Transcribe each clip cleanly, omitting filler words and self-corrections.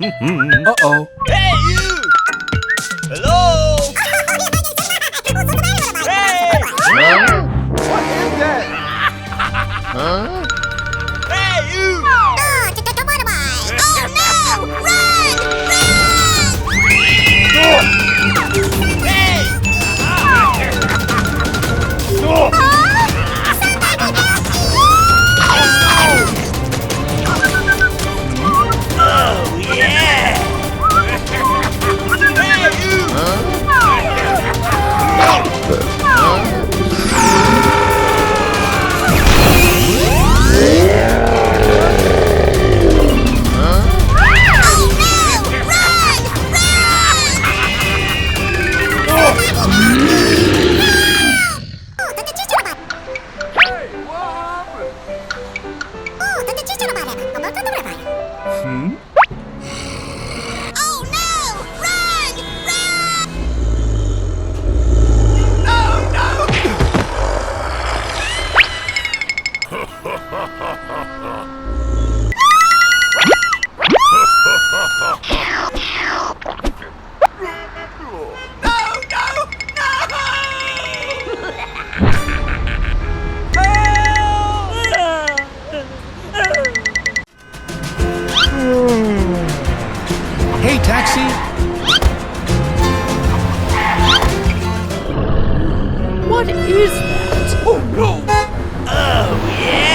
Uh-oh. Hey, you! Hello? Hey! What is that? Huh? Hey, you! Oh, no! Run! Hey! Oh, yeah! Hey, you! Hey, taxi. What is that? Oh, no. Oh, yeah!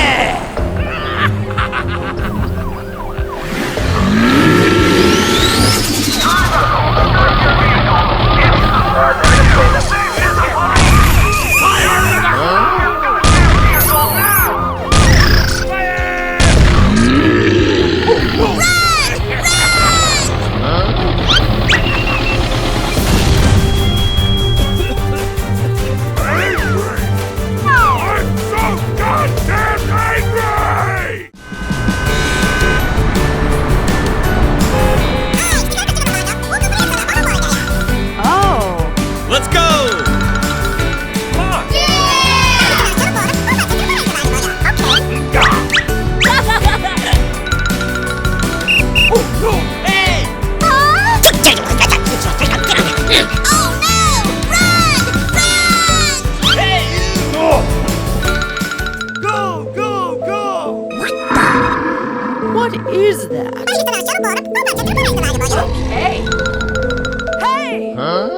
Let's go! Come on! Oh, no. Hey! Hey, you! Go, go, go. What is that? Okay. Hey! Huh?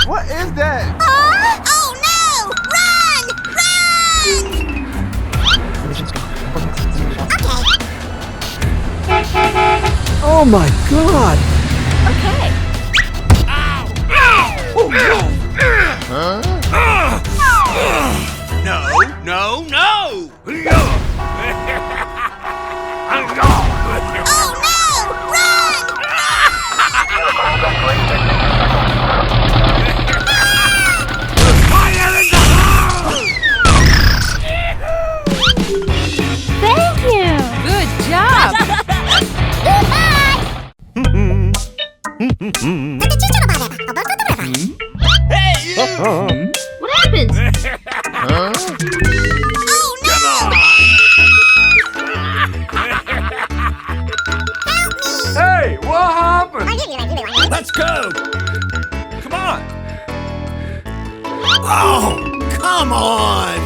What is that? Oh no! Run! Oh, my God. Okay. Oh, no. Huh? No, no, no! Oh no! Run! Thank you. Good job. What happened? Huh? Oh no! Hey, what happened? Let's go. Come on. Oh, come on.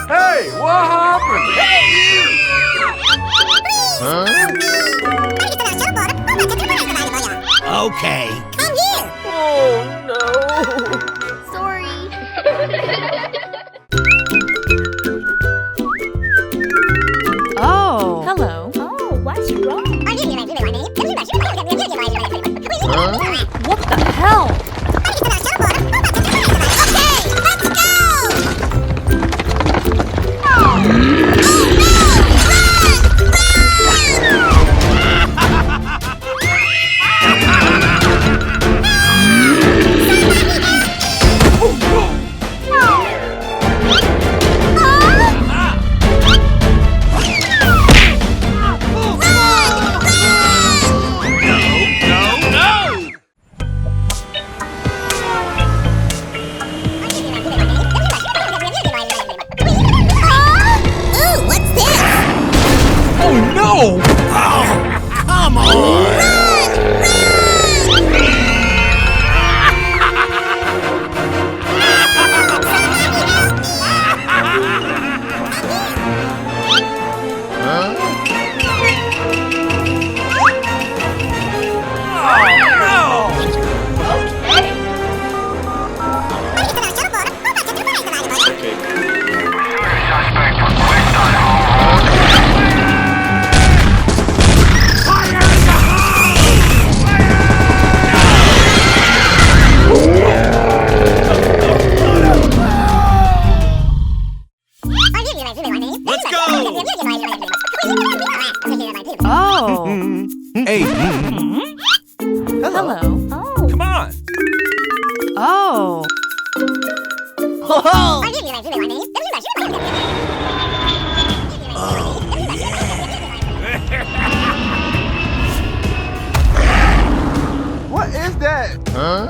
Hey, what happened? Huh? Okay. Come here! Oh no. Sorry. Oh. Hello. Oh, what's wrong? Huh? What the hell? Okay, let's go! No, no. Ooh, what's this? Oh no! Oh, come on. Huh? Let's go. Oh. Hey. Hello. Oh. Come on. Oh. What is that? Huh?